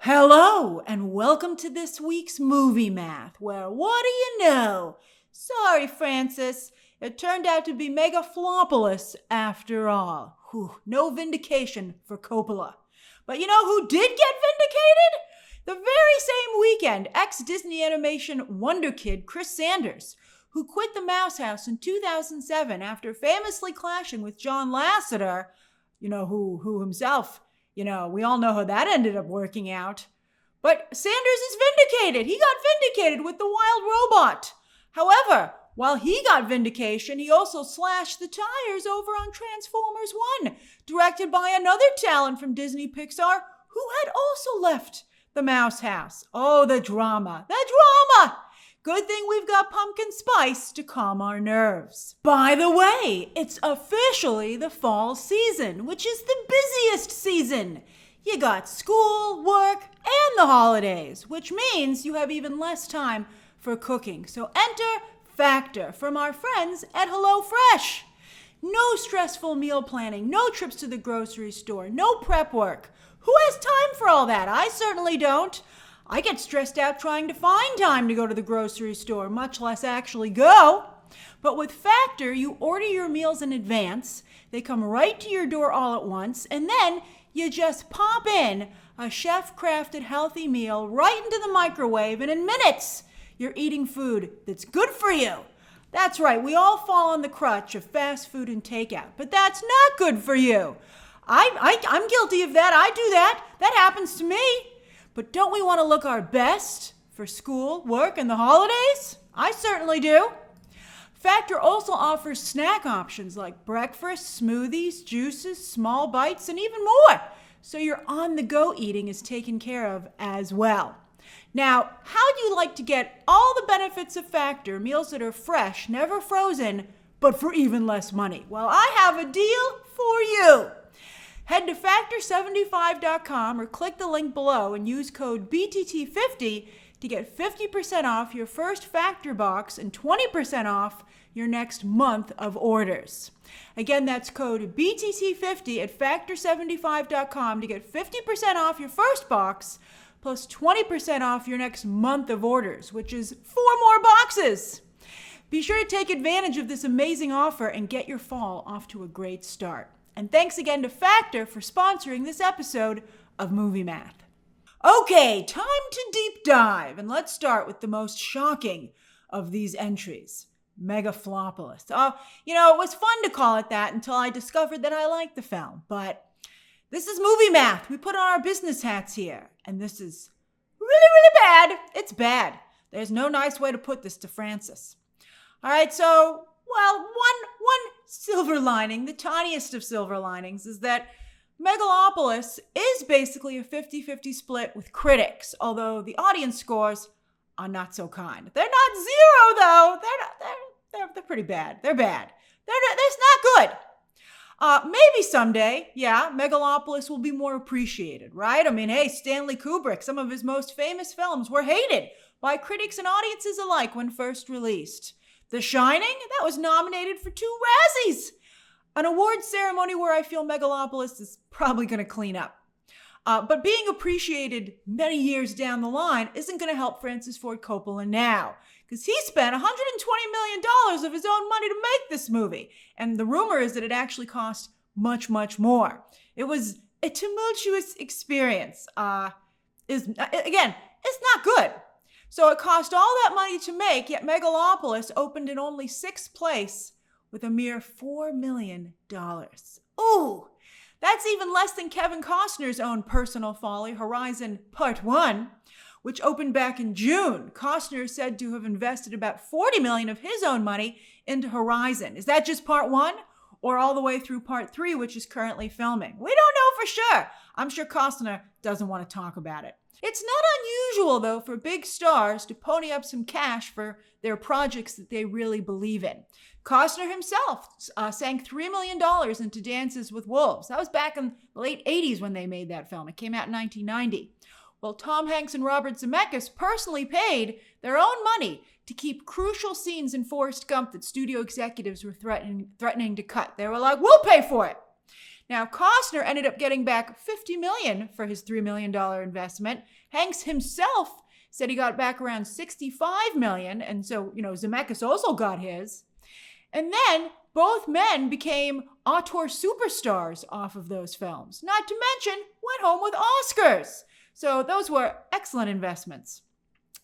Hello, and welcome to this week's Movie Math, where what do you know? Sorry, Francis, it turned out to be Megalopolis after all. Whew, no vindication for Coppola. But you know who did get vindicated? The very same weekend, ex-Disney animation wonder kid Chris Sanders, who quit the Mouse House in 2007 after famously clashing with John Lasseter, who himself, we all know how that ended up working out. But Sanders is vindicated. He got vindicated with the wild robot. However, while he got vindication, he also slashed the tires over on Transformers 1, directed by another talent from Disney Pixar who had also left the Mouse House. Oh, the drama. The drama! Good thing we've got pumpkin spice to calm our nerves. By the way, it's officially the fall season, which is the busiest season. You got school, work, and the holidays, which means you have even less time for cooking. So enter Factor from our friends at HelloFresh. No stressful meal planning, no trips to the grocery store, no prep work. Who has time for all that? I certainly don't. I get stressed out trying to find time to go to the grocery store, much less actually go. But with Factor, you order your meals in advance, they come right to your door all at once, and then you just pop in a chef-crafted healthy meal right into the microwave, and in minutes, you're eating food that's good for you. That's right, we all fall on the crutch of fast food and takeout, but that's not good for you. I'm guilty of that. I do that. That happens to me. But don't we want to look our best for school, work, and the holidays? I certainly do. Factor also offers snack options like breakfast, smoothies, juices, small bites, and even more. So your on-the-go eating is taken care of as well. Now, how'd you like to get all the benefits of Factor, meals that are fresh, never frozen, but for even less money? Well, I have a deal for you. Head to factor75.com or click the link below and use code BTT50 to get 50% off your first Factor box and 20% off your next month of orders. Again, that's code BTT50 at factor75.com to get 50% off your first box plus 20% off your next month of orders, which is 4 more boxes. Be sure to take advantage of this amazing offer and get your fall off to a great start. And thanks again to Factor for sponsoring this episode of Movie Math. Okay, time to deep dive, and let's start with the most shocking of these entries, Megalopolis. It was fun to call it that until I discovered that I liked the film, but this is Movie Math. We put on our business hats here, and this is really, really bad. It's bad. There's no nice way to put this to Francis. All right, so one silver lining, the tiniest of silver linings, is that Megalopolis is basically a 50-50 split with critics, although the audience scores are not so kind. They're not zero, though. They're pretty bad. They're bad. That's not good. Maybe someday, Megalopolis will be more appreciated, right? I mean, hey, Stanley Kubrick, some of his most famous films were hated by critics and audiences alike when first released. The Shining, that was nominated for 2 Razzies. An awards ceremony where I feel Megalopolis is probably going to clean up. But being appreciated many years down the line isn't going to help Francis Ford Coppola now, because he spent $120 million of his own money to make this movie. And the rumor is that it actually cost much, much more. It was a tumultuous experience. It's not good. So it cost all that money to make, yet Megalopolis opened in only 6th place with a mere $4 million. Ooh, that's even less than Kevin Costner's own personal folly, Horizon Part 1, which opened back in June. Costner is said to have invested about $40 million of his own money into Horizon. Is that just Part 1? Or all the way through Part 3, which is currently filming? We don't know for sure. I'm sure Costner doesn't want to talk about it. It's not unusual, though, for big stars to pony up some cash for their projects that they really believe in. Costner himself sank $3 million into Dances with Wolves. That was back in the late 80s when they made that film. It came out in 1990. Well, Tom Hanks and Robert Zemeckis personally paid their own money to keep crucial scenes in Forrest Gump that studio executives were threatening to cut. They were like, we'll pay for it. Now, Costner ended up getting back $50 million for his $3 million investment. Hanks himself said he got back around $65 million, and so, Zemeckis also got his. And then both men became auteur superstars off of those films. Not to mention, went home with Oscars. So those were excellent investments.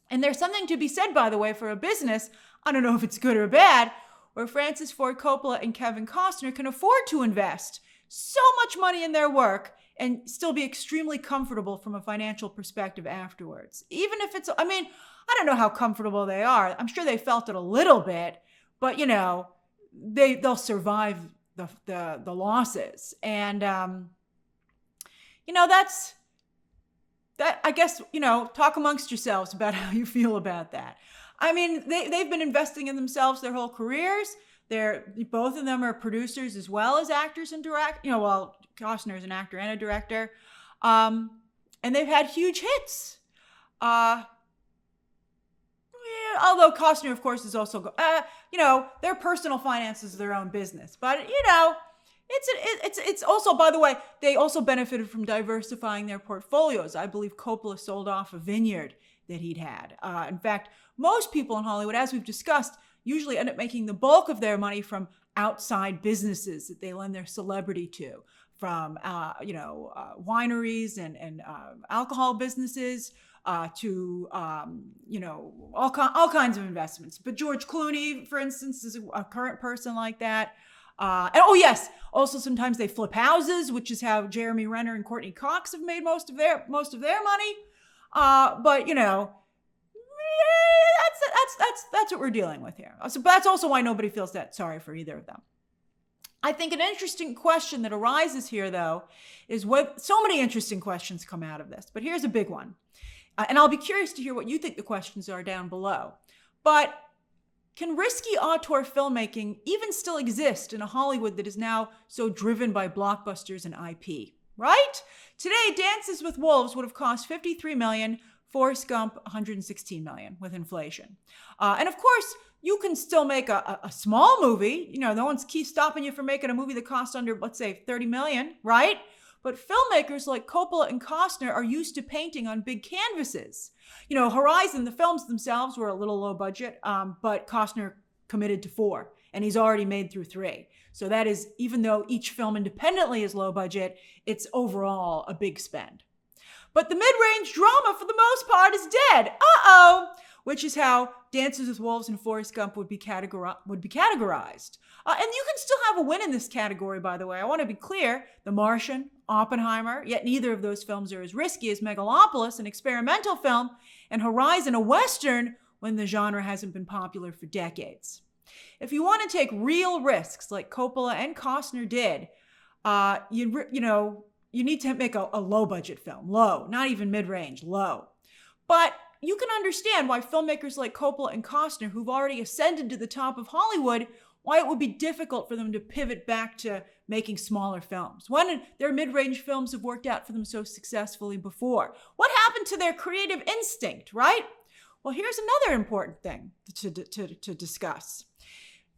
And there's something to be said, by the way, for a business, I don't know if it's good or bad, where Francis Ford Coppola and Kevin Costner can afford to invest so much money in their work and still be extremely comfortable from a financial perspective afterwards. Even if it's, I don't know how comfortable they are. I'm sure they felt it a little bit, but they'll survive the losses. And, that's, that, I guess, talk amongst yourselves about how you feel about that. They've been investing in themselves their whole careers. Both of them are producers as well as actors and Costner is an actor and a director. And they've had huge hits. Although Costner, of course, is also, their personal finances are their own business. But, it's also, by the way, they also benefited from diversifying their portfolios. I believe Coppola sold off a vineyard that he'd had. In fact, most people in Hollywood, as we've discussed, usually end up making the bulk of their money from outside businesses that they lend their celebrity to, from wineries and alcohol businesses to all kinds of investments. But George Clooney, for instance, is a current person like that. Also sometimes they flip houses, which is how Jeremy Renner and Courtney Cox have made most of their money. That's what we're dealing with here. So that's also why nobody feels that sorry for either of them. I think an interesting question that arises here, though, is what so many interesting questions come out of this. But here's a big one. And I'll be curious to hear what you think the questions are down below. But can risky auteur filmmaking even still exist in a Hollywood that is now so driven by blockbusters and IP, right? Today, Dances with Wolves would have cost $53 million, Forrest Gump $116 million with inflation. And of course, you can still make a small movie. No one's stopping you from making a movie that costs under, let's say, $30 million, right? But filmmakers like Coppola and Costner are used to painting on big canvases. Horizon, the films themselves were a little low budget, but Costner committed to 4, and he's already made through 3. So that is, even though each film independently is low budget, it's overall a big spend. But the mid-range drama, for the most part, is dead. Which is how Dances with Wolves and Forrest Gump would be categorized. And you can still have a win in this category, by the way. I want to be clear. The Martian, Oppenheimer, yet neither of those films are as risky as Megalopolis, an experimental film, and Horizon, a Western, when the genre hasn't been popular for decades. If you want to take real risks, like Coppola and Costner did, you need to make a low-budget film. Low, not even mid-range, low. But you can understand why filmmakers like Coppola and Costner, who've already ascended to the top of Hollywood, why it would be difficult for them to pivot back to making smaller films, when their mid-range films have worked out for them so successfully before. What happened to their creative instinct, right? Well, here's another important thing to discuss.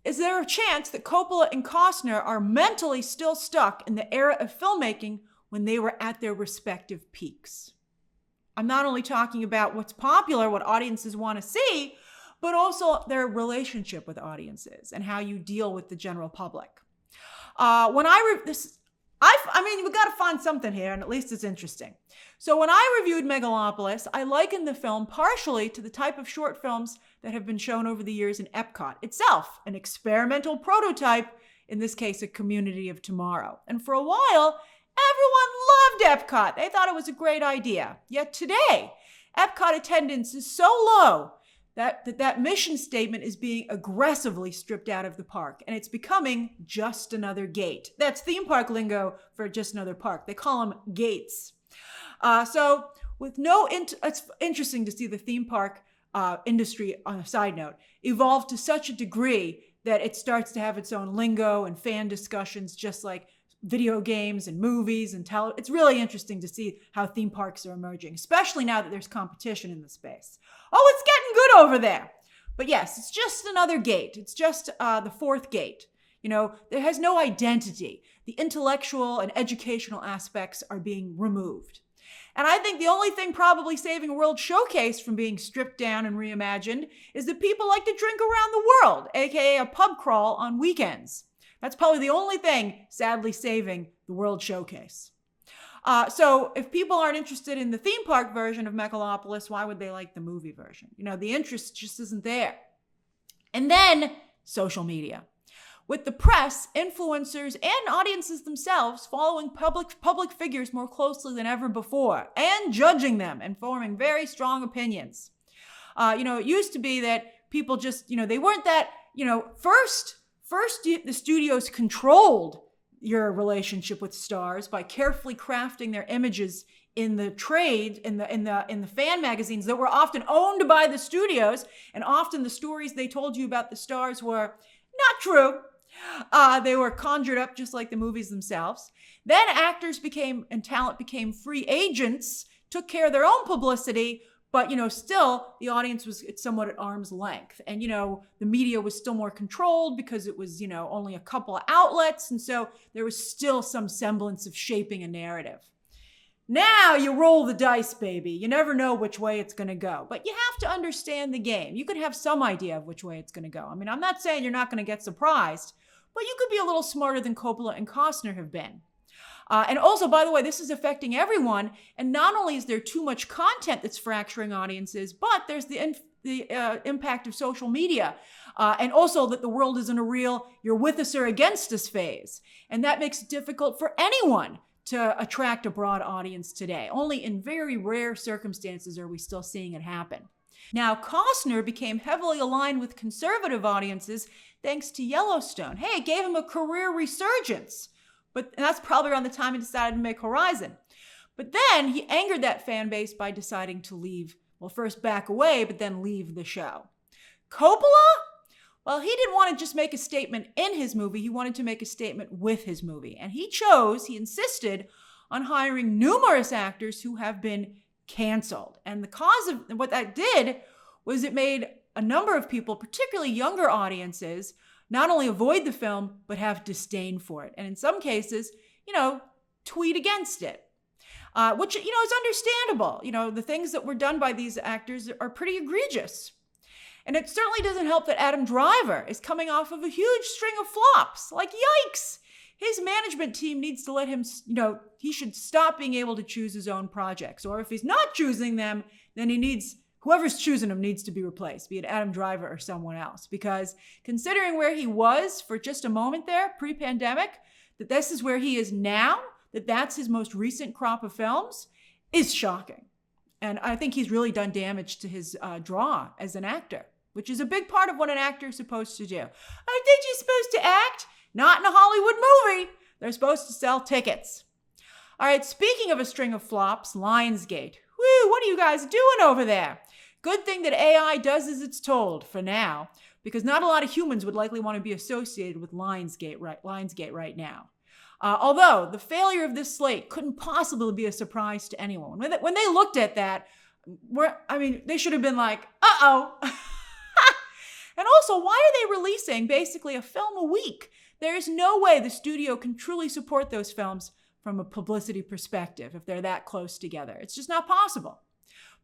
Is there a chance that Coppola and Costner are mentally still stuck in the era of filmmaking when they were at their respective peaks? I'm not only talking about what's popular, what audiences want to see, but also their relationship with audiences and how you deal with the general public. We got to find something here, and at least it's interesting. So when I reviewed Megalopolis, I likened the film partially to the type of short films that have been shown over the years in Epcot itself, an experimental prototype, in this case, a community of tomorrow. And for a while, everyone loved Epcot. They thought it was a great idea. Yet today, Epcot attendance is so low that mission statement is being aggressively stripped out of the park, and it's becoming just another gate. That's theme park lingo for just another park. They call them gates. It's interesting to see the theme park industry, on a side note, evolve to such a degree that it starts to have its own lingo and fan discussions, just like video games and movies and It's really interesting to see how theme parks are emerging, especially now that there's competition in the space. Oh, it's getting good over there. But yes, it's just another gate. It's just the 4th gate. There has no identity. The intellectual and educational aspects are being removed. And I think the only thing probably saving World Showcase from being stripped down and reimagined is that people like to drink around the world, aka a pub crawl on weekends. That's probably the only thing sadly saving the World Showcase. So if people aren't interested in the theme park version of Megalopolis, why would they like the movie version? The interest just isn't there. And then social media. With the press, influencers, and audiences themselves following public figures more closely than ever before and judging them and forming very strong opinions. It used to be that people just, they weren't that, first the studios controlled your relationship with stars by carefully crafting their images in the trade, in the fan magazines that were often owned by the studios, and often the stories they told you about the stars were not true. They were conjured up just like the movies themselves. Then actors and talent became free agents, took care of their own publicity, but, still the audience was somewhat at arm's length. And, the media was still more controlled because it was, only a couple of outlets. And so there was still some semblance of shaping a narrative. Now you roll the dice, baby. You never know which way it's going to go, but you have to understand the game. You could have some idea of which way it's going to go. I mean, I'm not saying you're not going to get surprised, but you could be a little smarter than Coppola and Costner have been. And also, by the way, this is affecting everyone. And not only is there too much content that's fracturing audiences, but there's the impact of social media. And also that the world isn't a real you're with us or against us phase. And that makes it difficult for anyone to attract a broad audience today. Only in very rare circumstances are we still seeing it happen. Now, Costner became heavily aligned with conservative audiences thanks to Yellowstone. Hey, it gave him a career resurgence. But that's probably around the time he decided to make Horizon. But then he angered that fan base by deciding to leave. Well, first back away, but then leave the show. Coppola? Well, he didn't want to just make a statement in his movie. He wanted to make a statement with his movie. And he insisted on hiring numerous actors who have been canceled. And the cause of what that did was it made a number of people, particularly younger audiences, not only avoid the film, but have disdain for it. And in some cases, tweet against it, which, is understandable. The things that were done by these actors are pretty egregious. And it certainly doesn't help that Adam Driver is coming off of a huge string of flops. Like, yikes! His management team needs to let him, he should stop being able to choose his own projects. Or if he's not choosing them, then whoever's choosing him needs to be replaced, be it Adam Driver or someone else. Because considering where he was for just a moment there, pre-pandemic, that this is where he is now, that's his most recent crop of films, is shocking. And I think he's really done damage to his draw as an actor, which is a big part of what an actor is supposed to do. I think you're supposed to act, not in a Hollywood movie. They're supposed to sell tickets. All right, speaking of a string of flops, Lionsgate. Woo, what are you guys doing over there? Good thing that AI does as it's told for now, because not a lot of humans would likely want to be associated with Lionsgate right now. Although the failure of this slate couldn't possibly be a surprise to anyone. When they looked at that, they should have been like, uh-oh. And also, why are they releasing basically a film a week? There is no way the studio can truly support those films from a publicity perspective if they're that close together. It's just not possible.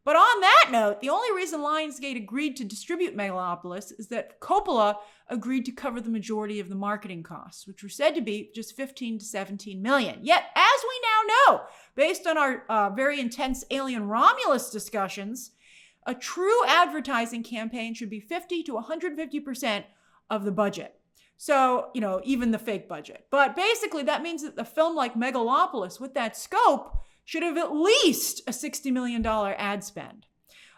But on that note, the only reason Lionsgate agreed to distribute Megalopolis is that Coppola agreed to cover the majority of the marketing costs, which were said to be just 15 to 17 million. Yet, as we now know, based on our very intense Alien Romulus discussions, a true advertising campaign should be 50 to 150% of the budget. So, even the fake budget. But basically, that means that a film like Megalopolis with that scope should have at least a $60 million ad spend.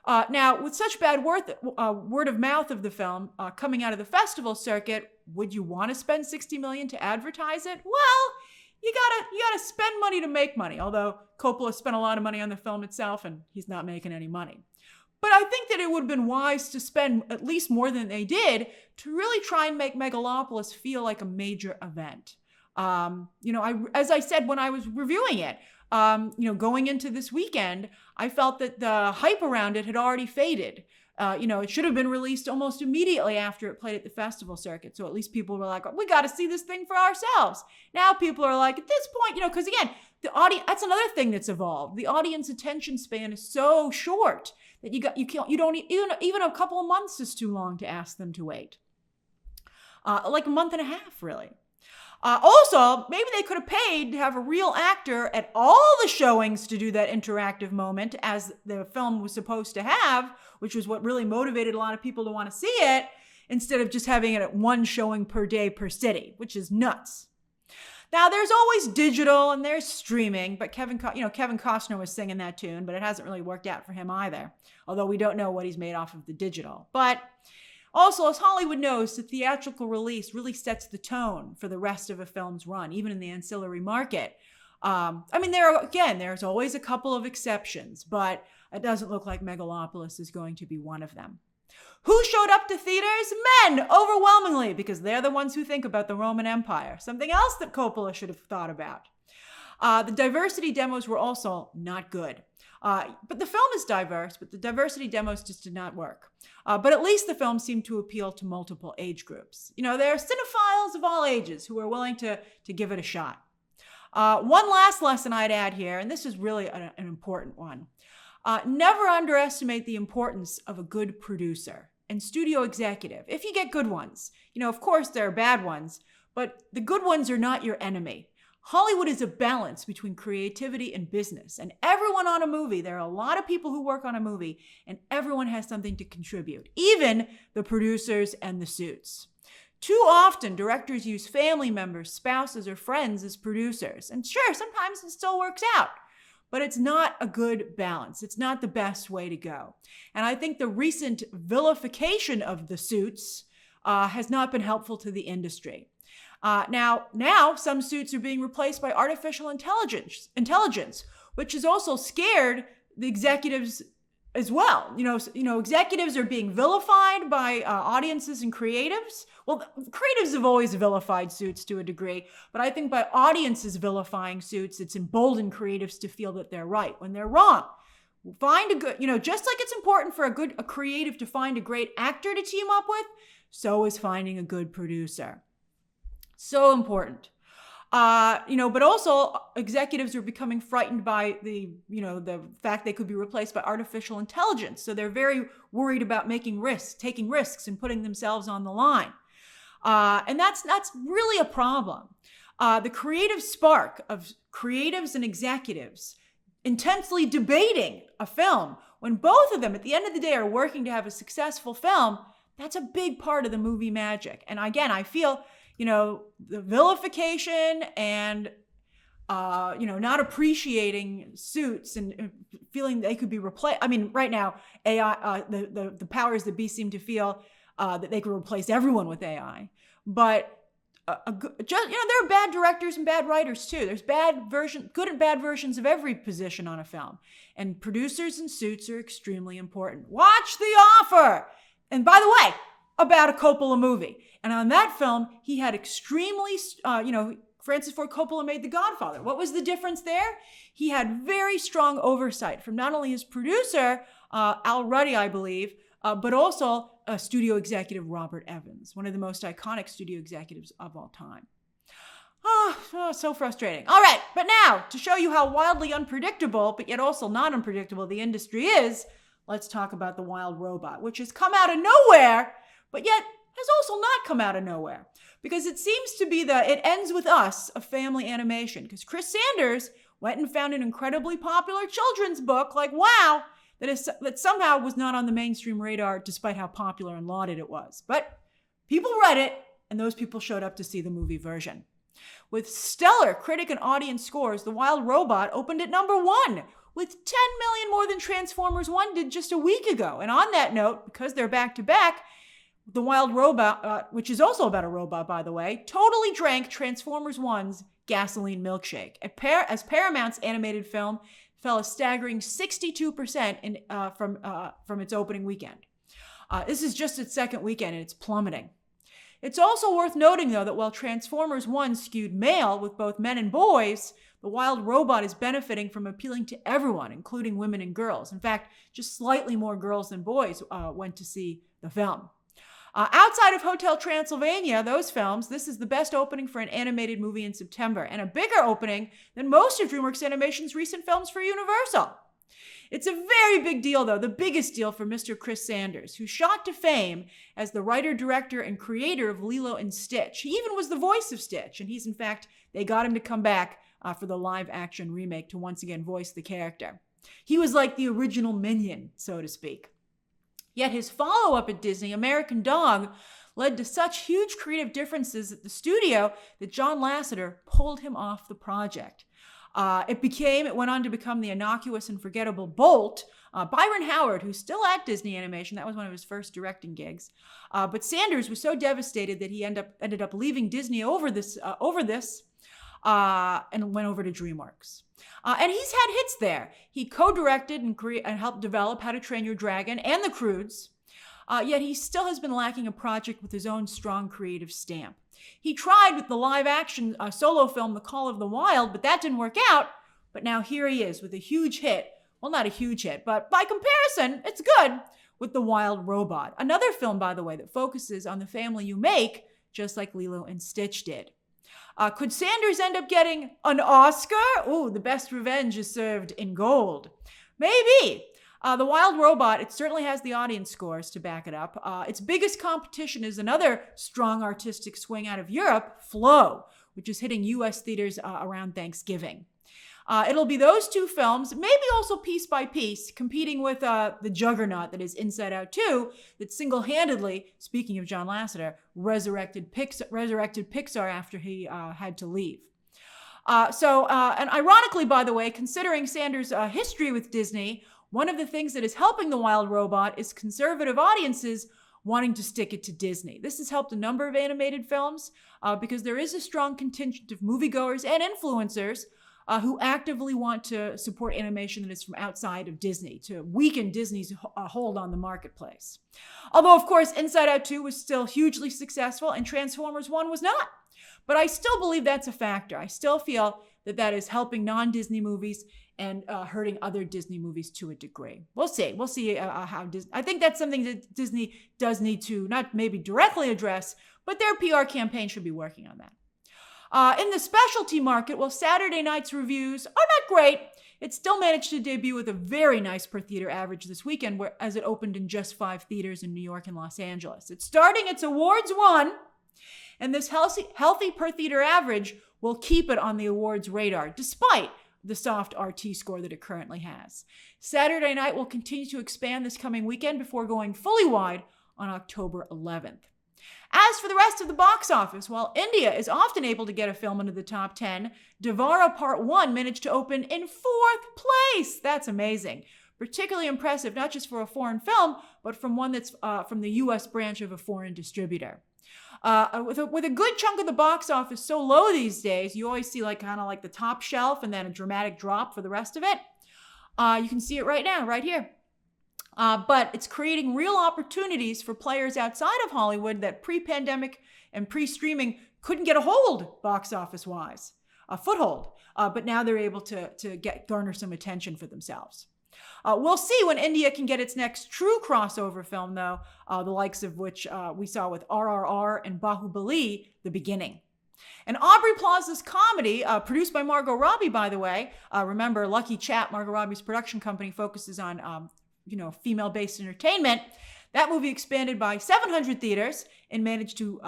Now, with such bad word of mouth of the film coming out of the festival circuit, would you want to spend $60 million to advertise it? Well, you gotta spend money to make money. Although Coppola spent a lot of money on the film itself, and he's not making any money. But I think that it would have been wise to spend at least more than they did to really try and make Megalopolis feel like a major event. As I said when I was reviewing it, going into this weekend, I felt that the hype around it had already faded. It should have been released almost immediately after it played at the festival circuit. So at least people were like, we got to see this thing for ourselves. Now people are like, at this point, because again, the audience, that's another thing that's evolved. The audience attention span is so short that you don't even a couple of months is too long to ask them to wait. Like a month and a half, really. Also, maybe they could have paid to have a real actor at all the showings to do that interactive moment as the film was supposed to have, which was what really motivated a lot of people to want to see it, instead of just having it at one showing per day per city, which is nuts. Now, there's always digital and there's streaming, but Kevin Costner was singing that tune, but it hasn't really worked out for him either, although we don't know what he's made off of the digital. But also, as Hollywood knows, the theatrical release really sets the tone for the rest of a film's run, even in the ancillary market. There's always a couple of exceptions, but it doesn't look like Megalopolis is going to be one of them. Who showed up to theaters? Men, overwhelmingly, because they're the ones who think about the Roman Empire. Something else that Coppola should have thought about. The diversity demos were also not good. But the film is diverse, but the diversity demos just did not work. But at least the film seemed to appeal to multiple age groups. There are cinephiles of all ages who are willing to give it a shot. One last lesson I'd add here, and this is really an important one. Never underestimate the importance of a good producer and studio executive. If you get good ones, of course there are bad ones, but the good ones are not your enemy. Hollywood is a balance between creativity and business. And everyone on a movie, there are a lot of people who work on a movie, and everyone has something to contribute, even the producers and the suits. Too often, directors use family members, spouses, or friends as producers. And sure, sometimes it still works out, but it's not a good balance. It's not the best way to go. And I think the recent vilification of the suits has not been helpful to the industry. Now some suits are being replaced by artificial intelligence, which has also scared the executives as well. Executives are being vilified by audiences and creatives. Well, creatives have always vilified suits to a degree, but I think by audiences vilifying suits, it's emboldened creatives to feel that they're right when they're wrong. Find a good, just like it's important for a creative to find a great actor to team up with, so is finding a good producer. So important. But also executives are becoming frightened by the fact they could be replaced by artificial intelligence. So they're very worried about taking risks and putting themselves on the line. And that's really a problem. The creative spark of creatives and executives intensely debating a film, when both of them at the end of the day are working to have a successful film, that's a big part of the movie magic. And again, I feel the vilification and, not appreciating suits and feeling they could be replaced. I mean, right now, AI, the powers that be seem to feel that they could replace everyone with AI. But there are bad directors and bad writers too. There's good and bad versions of every position on a film. And producers and suits are extremely important. Watch The Offer! And by the way, about a Coppola movie. And on that film, he had extremely, Francis Ford Coppola made The Godfather. What was the difference there? He had very strong oversight from not only his producer, Al Ruddy, I believe, but also studio executive Robert Evans, one of the most iconic studio executives of all time. So frustrating. All right, but now, to show you how wildly unpredictable, but yet also not unpredictable the industry is, let's talk about The Wild Robot, which has come out of nowhere, but yet has also not come out of nowhere, because it seems to be It Ends With Us, a family animation, because Chris Sanders went and found an incredibly popular children's book, like, wow, that somehow was not on the mainstream radar despite how popular and lauded it was. But people read it, and those people showed up to see the movie version. With stellar critic and audience scores, The Wild Robot opened at number 1, with 10 million more than Transformers 1 did just a week ago. And on that note, because they're back-to-back, The Wild Robot, which is also about a robot, by the way, totally drank Transformers 1's gasoline milkshake. As Paramount's animated film fell a staggering 62% from its opening weekend. This is just its second weekend, and it's plummeting. It's also worth noting, though, that while Transformers 1 skewed male with both men and boys, The Wild Robot is benefiting from appealing to everyone, including women and girls. In fact, just slightly more girls than boys went to see the film. Outside of Hotel Transylvania, those films, this is the best opening for an animated movie in September, and a bigger opening than most of DreamWorks Animation's recent films for Universal. It's a very big deal, though, the biggest deal for Mr. Chris Sanders, who shot to fame as the writer, director, and creator of Lilo and Stitch. He even was the voice of Stitch, and he's, in fact, they got him to come back for the live-action remake to once again voice the character. He was like the original minion, so to speak. Yet his follow-up at Disney, American Dog, led to such huge creative differences at the studio that John Lasseter pulled him off the project. It went on to become the innocuous and forgettable Bolt. Byron Howard, who's still at Disney Animation, that was one of his first directing gigs. But Sanders was so devastated that he ended up leaving Disney over this and went over to DreamWorks. And he's had hits there. He co-directed and helped develop How to Train Your Dragon and The Croods. Yet he still has been lacking a project with his own strong creative stamp. He tried with the live-action solo film, The Call of the Wild, but that didn't work out. But now here he is with a huge hit. Well, not a huge hit, but by comparison, it's good, with The Wild Robot. Another film, by the way, that focuses on the family you make, just like Lilo and Stitch did. Could Sanders end up getting an Oscar? Ooh, the best revenge is served in gold. Maybe. The Wild Robot, it certainly has the audience scores to back it up. Its biggest competition is another strong artistic swing out of Europe, Flow, which is hitting U.S. theaters around Thanksgiving. It'll be those two films, maybe also piece by piece, competing with the juggernaut that is Inside Out 2, that single-handedly, speaking of John Lasseter, resurrected Pixar after he had to leave. And ironically, by the way, considering Sanders' history with Disney, one of the things that is helping The Wild Robot is conservative audiences wanting to stick it to Disney. This has helped a number of animated films because there is a strong contingent of moviegoers and influencers who actively want to support animation that is from outside of Disney to weaken Disney's hold on the marketplace. Although, of course, Inside Out 2 was still hugely successful and Transformers 1 was not. But I still believe that's a factor. I still feel that is helping non-Disney movies and hurting other Disney movies to a degree. We'll see. We'll see how Disney... I think that's something that Disney does need to not maybe directly address, but their PR campaign should be working on that. In the specialty market, well, Saturday night's reviews are not great. It still managed to debut with a very nice per theater average this weekend, as it opened in just 5 theaters in New York and Los Angeles. It's starting its awards run, and this healthy per theater average will keep it on the awards radar, despite the soft RT score that it currently has. Saturday night will continue to expand this coming weekend before going fully wide on October 11th. As for the rest of the box office, while India is often able to get a film into the top 10, Devara Part 1 managed to open in 4th place. That's amazing. Particularly impressive, not just for a foreign film, but from one that's from the U.S. branch of a foreign distributor. With a good chunk of the box office so low these days, you always see kind of the top shelf and then a dramatic drop for the rest of it. You can see it right now, right here. But it's creating real opportunities for players outside of Hollywood that pre-pandemic and pre-streaming couldn't get a hold box office-wise, a foothold. But now they're able to garner some attention for themselves. We'll see when India can get its next true crossover film, though, the likes of which we saw with RRR and Bahubali, The Beginning. And Aubrey Plaza's comedy, produced by Margot Robbie, by the way, remember, Lucky Chap, Margot Robbie's production company, focuses on female-based entertainment. That movie expanded by 700 theaters and managed to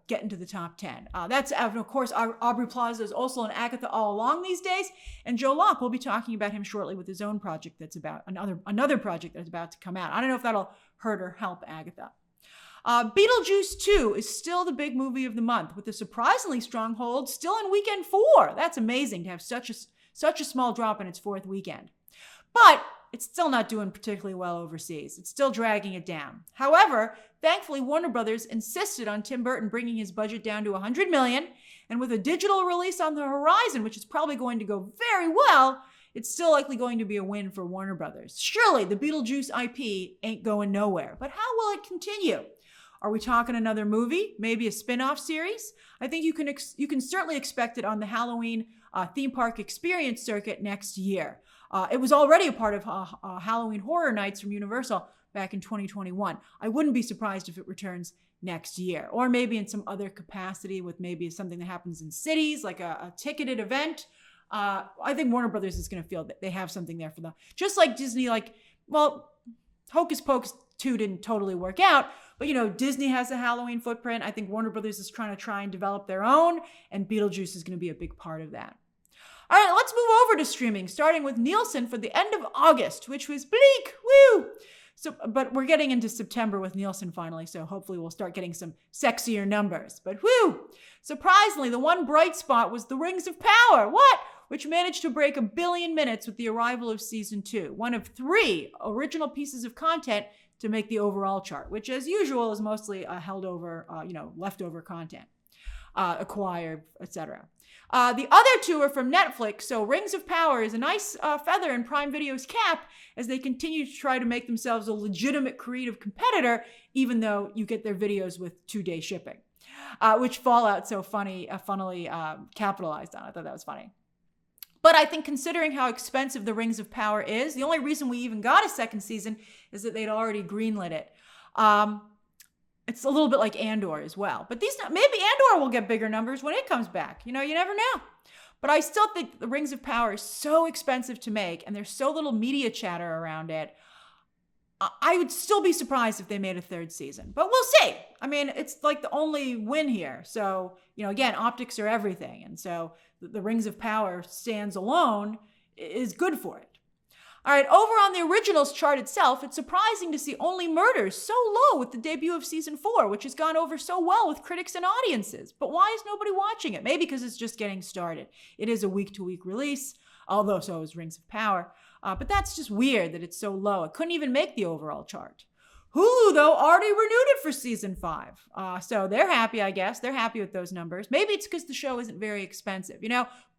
get into the top 10. That's, of course, Aubrey Plaza is also an Agatha all along these days, and Joe Locke will be talking about him shortly with his own project that's about another project that's about to come out. I don't know if that'll hurt or help Agatha. Beetlejuice 2 is still the big movie of the month, with a surprisingly strong hold still in weekend 4. That's amazing to have such a small drop in its 4th weekend. But it's still not doing particularly well overseas. It's still dragging it down. However, thankfully, Warner Brothers insisted on Tim Burton bringing his budget down to $100 million, and with a digital release on the horizon, which is probably going to go very well, it's still likely going to be a win for Warner Brothers. Surely, the Beetlejuice IP ain't going nowhere, but how will it continue? Are we talking another movie? Maybe a spin-off series? I think you can certainly expect it on the Halloween theme park experience circuit next year. It was already a part of Halloween Horror Nights from Universal back in 2021. I wouldn't be surprised if it returns next year, or maybe in some other capacity with maybe something that happens in cities, like a ticketed event. I think Warner Brothers is going to feel that they have something there for them. Just like Disney, Hocus Pocus 2 didn't totally work out, but Disney has a Halloween footprint. I think Warner Brothers is trying to develop their own, and Beetlejuice is going to be a big part of that. All right, let's move over to streaming, starting with Nielsen for the end of August, which was bleak. Woo! But we're getting into September with Nielsen finally, so hopefully we'll start getting some sexier numbers. But whoo! Surprisingly, the one bright spot was The Rings of Power. What? Which managed to break 1 billion minutes with the arrival of season 2, one of 3 original pieces of content to make the overall chart, which as usual is mostly held over, leftover content, acquired, etc. The other 2 are from Netflix, so Rings of Power is a nice feather in Prime Video's cap as they continue to try to make themselves a legitimate creative competitor, even though you get their videos with 2-day shipping, which Fallout so funnily capitalized on. I thought that was funny. But I think considering how expensive The Rings of Power is, the only reason we even got a second season is that they'd already greenlit it. It's a little bit like Andor as well. But maybe Andor will get bigger numbers when it comes back. You never know. But I still think The Rings of Power is so expensive to make, and there's so little media chatter around it. I would still be surprised if they made a 3rd season. But we'll see. I mean, it's like the only win here. So, again, optics are everything. And so The Rings of Power stands alone is good for it. All right, over on the originals chart itself, it's surprising to see Only Murders so low with the debut of season 4, which has gone over so well with critics and audiences. But why is nobody watching it? Maybe because it's just getting started. It is a week-to-week release, although so is Rings of Power. But that's just weird that it's so low. It couldn't even make the overall chart. Hulu, though, already renewed it for season 5. So they're happy, I guess. They're happy with those numbers. Maybe it's because the show isn't very expensive.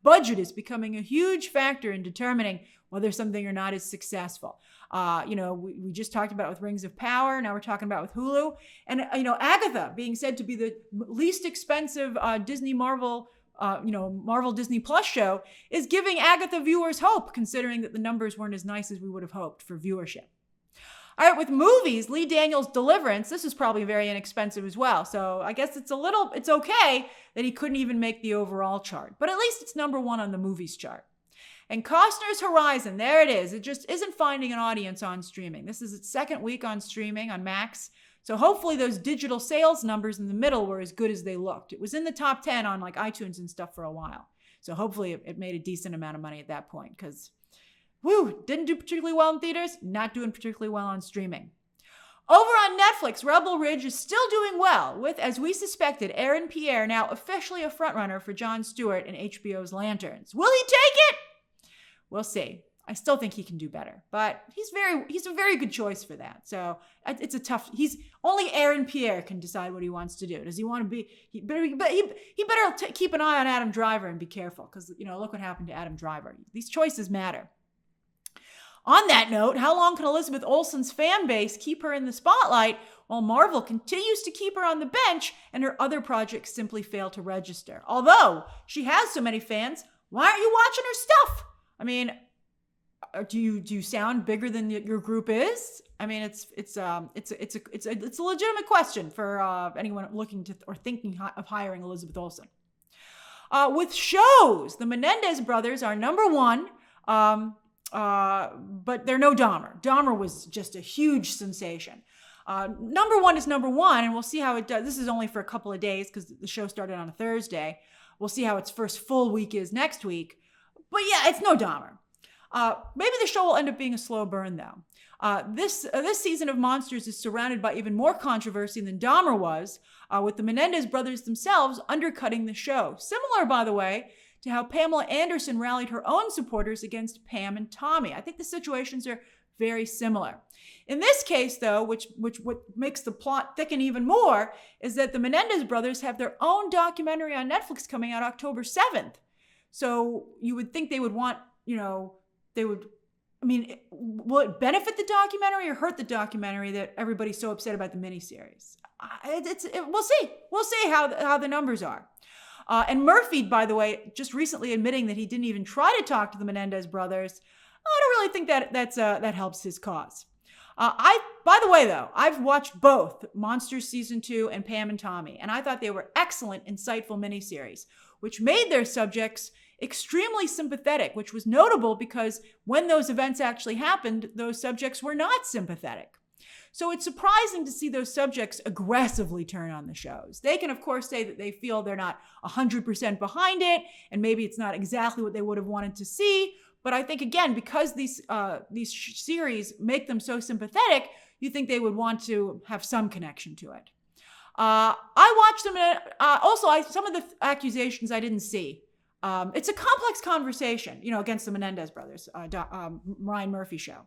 Budget is becoming a huge factor in determining whether something or not is successful. We just talked about with Rings of Power. Now we're talking about with Hulu. And, Agatha being said to be the least expensive Disney Marvel Disney Plus show is giving Agatha viewers hope, considering that the numbers weren't as nice as we would have hoped for viewership. All right, with movies, Lee Daniels' Deliverance, this is probably very inexpensive as well. So I guess it's okay that he couldn't even make the overall chart. But at least it's number 1 on the movies chart. And Costner's Horizon, there it is. It just isn't finding an audience on streaming. This is its 2nd week on streaming on Max. So hopefully those digital sales numbers in the middle were as good as they looked. It was in the top 10 on iTunes and stuff for a while. So hopefully it made a decent amount of money at that point because didn't do particularly well in theaters, not doing particularly well on streaming. Over on Netflix, Rebel Ridge is still doing well with, as we suspected, Aaron Pierre now officially a frontrunner for Jon Stewart in HBO's Lanterns. Will he take it? We'll see. I still think he can do better, but he's a very good choice for that. So it's a tough. Only Aaron Pierre can decide what he wants to do. Does he want to be? He better keep an eye on Adam Driver and be careful because look what happened to Adam Driver. These choices matter. On that note, how long can Elizabeth Olsen's fan base keep her in the spotlight while Marvel continues to keep her on the bench and her other projects simply fail to register? Although she has so many fans, why aren't you watching her stuff? I mean, do you sound bigger than your group is? I mean, it's a legitimate question for anyone looking to or thinking of hiring Elizabeth Olsen. With shows, the Menendez brothers are number 1. But they're no Dahmer. Dahmer was just a huge sensation. Number 1 is number 1, and we'll see how it does. This is only for a couple of days because the show started on a Thursday. We'll see how its first full week is next week. But yeah, it's no Dahmer. Maybe the show will end up being a slow burn, though. This season of Monsters is surrounded by even more controversy than Dahmer was, with the Menendez brothers themselves undercutting the show. Similar, by the way, to how Pamela Anderson rallied her own supporters against Pam and Tommy. I think the situations are very similar. In this case, though, what makes the plot thicken even more, is that the Menendez brothers have their own documentary on Netflix coming out October 7th. So you would think they would want, will it benefit the documentary or hurt the documentary that everybody's so upset about the miniseries? we'll see. We'll see how the numbers are. And Murphy, by the way, just recently admitting that he didn't even try to talk to the Menendez brothers. I don't really think that helps his cause. By the way, though, I've watched both Monsters Season 2 and Pam and Tommy, and I thought they were excellent, insightful miniseries, which made their subjects extremely sympathetic, which was notable because when those events actually happened, those subjects were not sympathetic. So it's surprising to see those subjects aggressively turn on the shows. They can, of course, say that they feel they're not 100% behind it, and maybe it's not exactly what they would have wanted to see. But I think, again, because these series make them so sympathetic, you think they would want to have some connection to it. I watched them. Some of the accusations I didn't see. It's a complex conversation, against the Menendez brothers, Ryan Murphy show.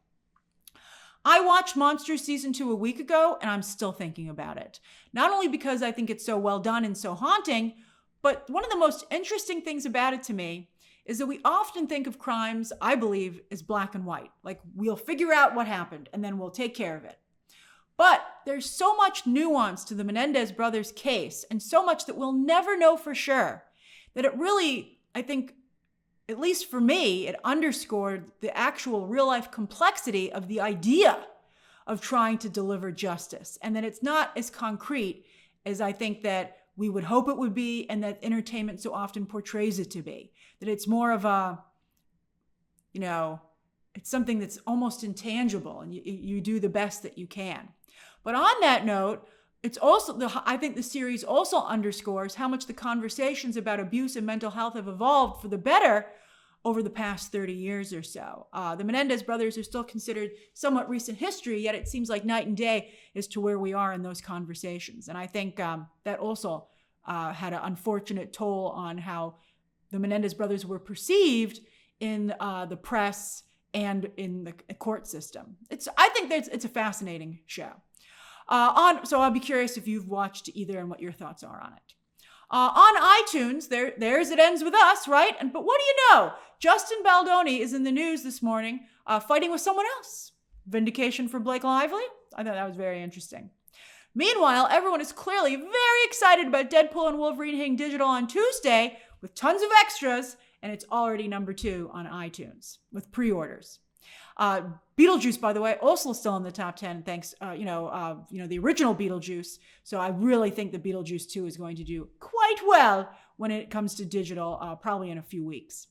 I watched Monsters Season 2 a week ago, and I'm still thinking about it. Not only because I think it's so well done and so haunting, but one of the most interesting things about it to me is that we often think of crimes, I believe, as black and white. Like, we'll figure out what happened, and then we'll take care of it. But there's so much nuance to the Menendez brothers' case, and so much that we'll never know for sure, that it really, I think, at least for me, it underscored the actual real-life complexity of the idea of trying to deliver justice, and that it's not as concrete as I think that we would hope it would be, and that entertainment so often portrays it to be. That it's more of a, it's something that's almost intangible, and you do the best that you can. But on that note, it's also, I think the series also underscores how much the conversations about abuse and mental health have evolved for the better over the past 30 years or so. The Menendez brothers are still considered somewhat recent history, yet it seems like night and day as to where we are in those conversations. And I think that also had an unfortunate toll on how the Menendez brothers were perceived in the press and in the court system. I think it's a fascinating show. So I'll be curious if you've watched either and what your thoughts are on it. On iTunes, there's It Ends With Us, right? But what do you know? Justin Baldoni is in the news this morning, fighting with someone else. Vindication for Blake Lively? I thought that was very interesting. Meanwhile, everyone is clearly very excited about Deadpool and Wolverine hitting digital on Tuesday with tons of extras, and it's already number 2 on iTunes with pre-orders. Beetlejuice, by the way, also still in the top 10, thanks, the original Beetlejuice. So I really think that Beetlejuice 2 is going to do quite well when it comes to digital, probably in a few weeks.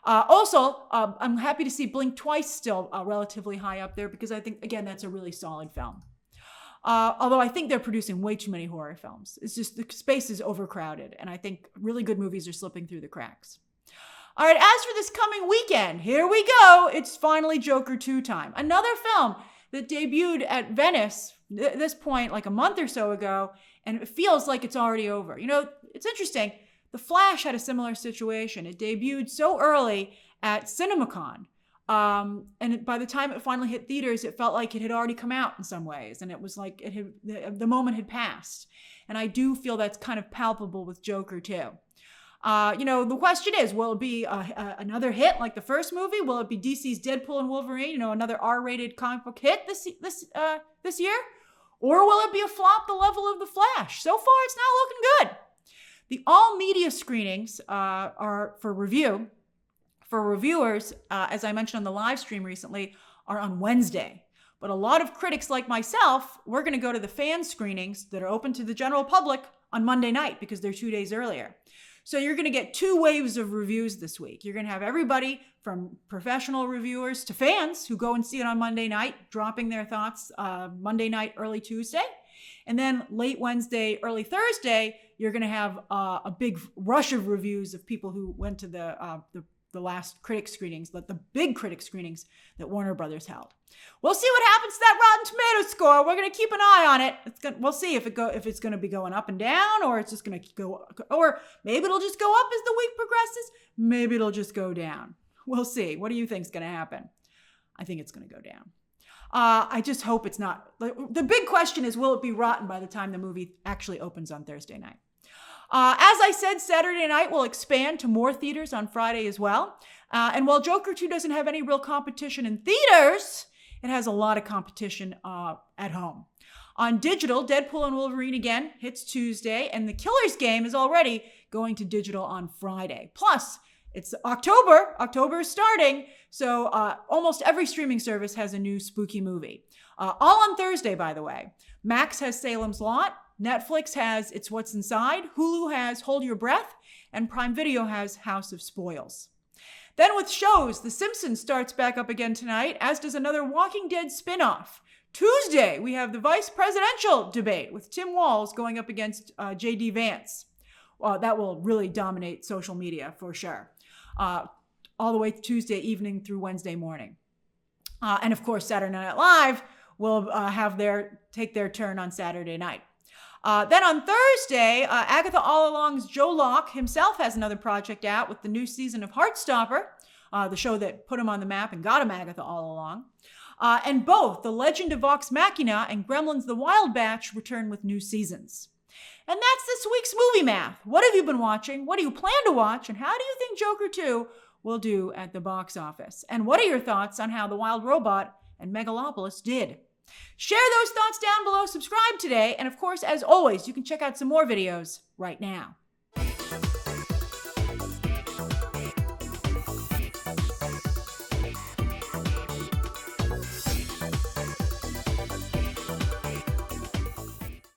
I'm happy to see Blink Twice still relatively high up there because I think, again, that's a really solid film. Although I think they're producing way too many horror films. It's just the space is overcrowded, and I think really good movies are slipping through the cracks. All right, as for this coming weekend, here we go. It's finally Joker 2 time. Another film that debuted at Venice at this point like a month or so ago, and it feels like it's already over. It's interesting. The Flash had a similar situation. It debuted so early at CinemaCon. And by the time it finally hit theaters, it felt like it had already come out in some ways. And it was like the moment had passed. And I do feel that's kind of palpable with Joker too. The question is, will it be another hit like the first movie? Will it be DC's Deadpool and Wolverine, another R-rated comic book hit this year? Or will it be a flop the level of The Flash? So far, it's not looking good. The all-media screenings are for review. For reviewers, as I mentioned on the live stream recently, are on Wednesday. But a lot of critics like myself, we're going to go to the fan screenings that are open to the general public on Monday night because they're 2 days earlier. So you're going to get 2 waves of reviews this week. You're going to have everybody from professional reviewers to fans who go and see it on Monday night, dropping their thoughts Monday night, early Tuesday. And then late Wednesday, early Thursday, you're going to have a big rush of reviews of people who went to the last critic screenings, the big critic screenings that Warner Brothers held. We'll see what happens to that Rotten Tomatoes score. We're going to keep an eye on it. We'll see if it's going to be going up and down, or it's just going to go, or maybe it'll just go up as the week progresses. Maybe it'll just go down. We'll see. What do you think is going to happen? I think it's going to go down. I just hope it's not. The big question is, will it be rotten by the time the movie actually opens on Thursday night? As I said, Saturday night will expand to more theaters on Friday as well. And while Joker 2 doesn't have any real competition in theaters, it has a lot of competition at home. On digital, Deadpool and Wolverine again hits Tuesday, and The Killer's Game is already going to digital on Friday. Plus, it's October. October is starting, so almost every streaming service has a new spooky movie. All on Thursday, by the way. Max has Salem's Lot, Netflix has It's What's Inside, Hulu has Hold Your Breath, and Prime Video has House of Spoils. Then with shows, The Simpsons starts back up again tonight, as does another Walking Dead spinoff. Tuesday, we have the vice presidential debate with Tim Walz going up against J.D. Vance. Well, that will really dominate social media for sure. All the way Tuesday evening through Wednesday morning. And of course, Saturday Night Live will take their turn on Saturday night. Then on Thursday, Agatha All Along's Joe Locke himself has another project out with the new season of Heartstopper, the show that put him on the map and got him Agatha All Along. And both The Legend of Vox Machina and Gremlins The Wild Batch return with new seasons. And that's this week's Movie Math. What have you been watching? What do you plan to watch? And how do you think Joker 2 will do at the box office? And what are your thoughts on how The Wild Robot and Megalopolis did? Share those thoughts down below, subscribe today, and of course, as always, you can check out some more videos right now.